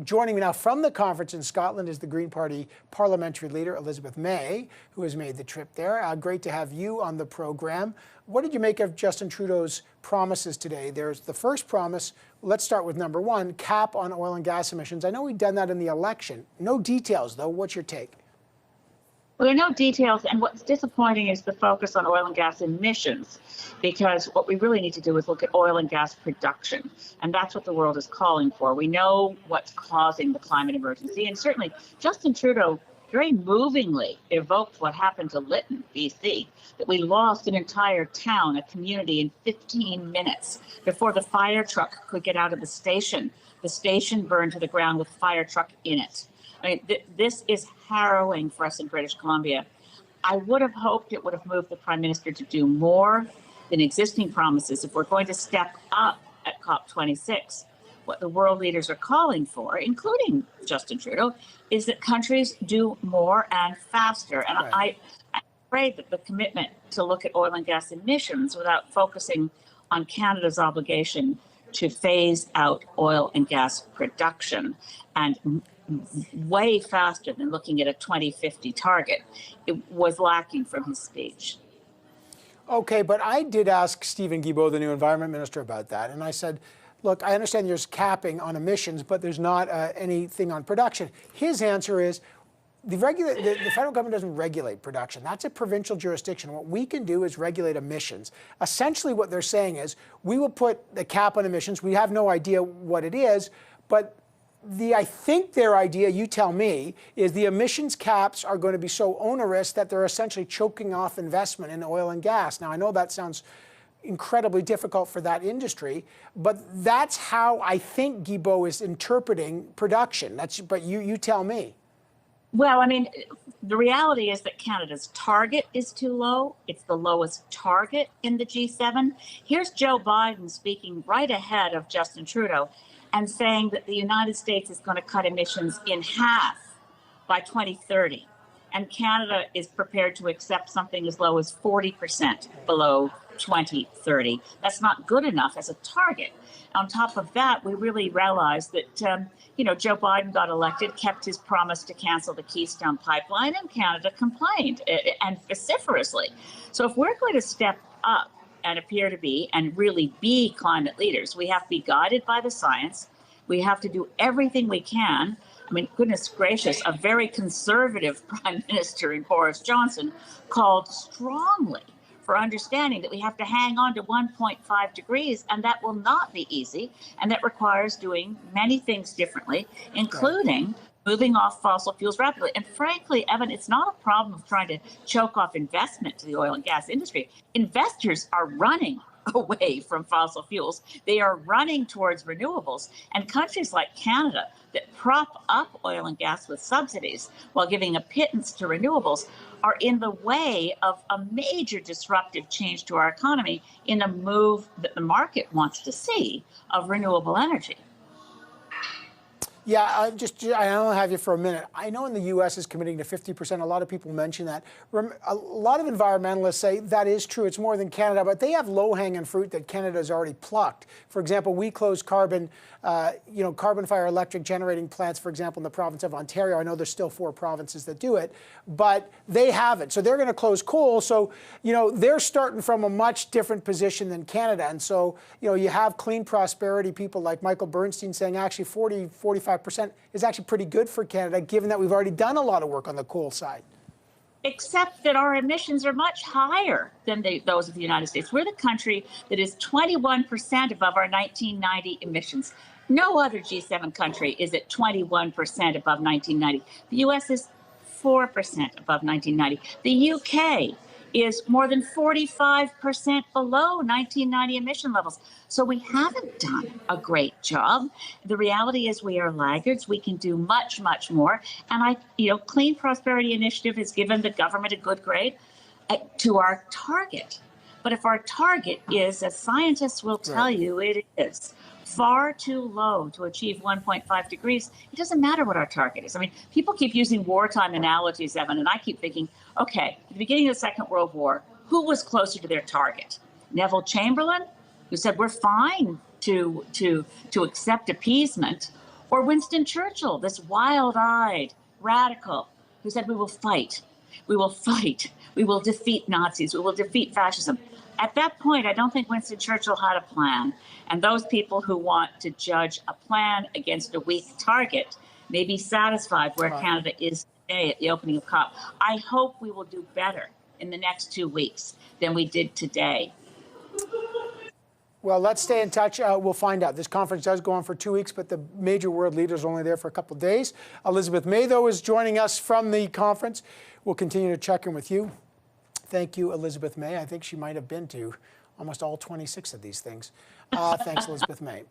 Joining me now from the conference in Scotland is the Green Party parliamentary leader, Elizabeth May, who has made the trip there. Great to have you on the program. What did you make of Justin Trudeau's promises today? There's the first promise. Let's start with number one, cap on oil and gas emissions. I know we'd done that in the election. No details, though. What's your take? Well, there are no details, and what's disappointing is the focus on oil and gas emissions, because what we really need to do is look at oil and gas production, and that's what the world is calling for. We know what's causing the climate emergency, and certainly Justin Trudeau very movingly evoked what happened to Lytton, BC, that we lost an entire town, a community, in 15 minutes before the fire truck could get out of the station. The station burned to the ground with a fire truck in it. I mean, this is harrowing for us in British Columbia. I would have hoped it would have moved the Prime Minister to do more than existing promises if we're going to step up at COP26. What the world leaders are calling for, including Justin Trudeau, is that countries do more and faster. And right. I'm afraid that the commitment to look at oil and gas emissions without focusing on Canada's obligation to phase out oil and gas production and way faster than looking at a 2050 target, it was lacking from his speech. Okay, but I did ask Stephen Guilbeault, the new Environment Minister, about that, and I said, look, I understand there's capping on emissions, but there's not anything on production. His answer is, the federal government doesn't regulate production. That's a provincial jurisdiction. What we can do is regulate emissions. Essentially what they're saying is, we will put the cap on emissions. We have no idea what it is, but I think their idea, you tell me, is the emissions caps are going to be so onerous that they're essentially choking off investment in oil and gas. Now, I know that sounds incredibly difficult for that industry, but that's how I think Guilbeault is interpreting production. But you tell me. Well, I mean, the reality is that Canada's target is too low. It's the lowest target in the G7. Here's Joe Biden speaking right ahead of Justin Trudeau and saying that the United States is going to cut emissions in half by 2030. And Canada is prepared to accept something as low as 40% below 2030. That's not good enough as a target. On top of that, we really realized that, Joe Biden got elected, kept his promise to cancel the Keystone Pipeline, and Canada complained, and vociferously. So if we're going to step up and appear to be and really be climate leaders, we have to be guided by the science. We have to do everything we can. I mean, goodness gracious, a very conservative Prime Minister in Boris Johnson called strongly for understanding that we have to hang on to 1.5 degrees, and that will not be easy, and that requires doing many things differently, including moving off fossil fuels rapidly. And frankly, Evan, it's not a problem of trying to choke off investment to the oil and gas industry. Investors are running away from fossil fuels. They are running towards renewables. And countries like Canada that prop up oil and gas with subsidies while giving a pittance to renewables are in the way of a major disruptive change to our economy in a move that the market wants to see of renewable energy. Yeah, I only have you for a minute. I know in the U.S. is committing to 50%. A lot of people mention that. A lot of environmentalists say that is true. It's more than Canada, but they have low-hanging fruit that Canada has already plucked. For example, we closed carbon-fire electric generating plants, for example, in the province of Ontario. I know there's still 4 provinces that do it, but they haven't. So they're going to close coal. So, they're starting from a much different position than Canada. And so, you have clean prosperity people like Michael Bernstein saying actually 45% is actually pretty good for Canada, given that we've already done a lot of work on the coal side. Except that our emissions are much higher than those of the United States. We're the country that is 21% above our 1990 emissions. No other G7 country is at 21% above 1990. The U.S. is 4% above 1990. The UK is more than 45% below 1990 emission levels. So we haven't done a great job. The reality is we are laggards. We can do much, much more. And Clean Prosperity Initiative has given the government a good grade to our target. But if our target is, as scientists will tell you, it is far too low to achieve 1.5 degrees, it doesn't matter what our target is. I mean, people keep using wartime analogies, Evan, and I keep thinking, okay, at the beginning of the Second World War, who was closer to their target? Neville Chamberlain, who said we're fine to accept appeasement, Or Winston Churchill, this wild-eyed radical who said, we will fight, we will fight, we will defeat Nazis, we will defeat fascism. At that point, I don't think Winston Churchill had a plan. And those people who want to judge a plan against a weak target may be satisfied where Canada is today at the opening of COP. I hope we will do better in the next 2 weeks than we did today. Well, let's stay in touch. We'll find out. This conference does go on for 2 weeks, but the major world leaders are only there for a couple of days. Elizabeth May, though, is joining us from the conference. We'll continue to check in with you. Thank you, Elizabeth May. I think she might have been to almost all 26 of these things. Thanks, Elizabeth May.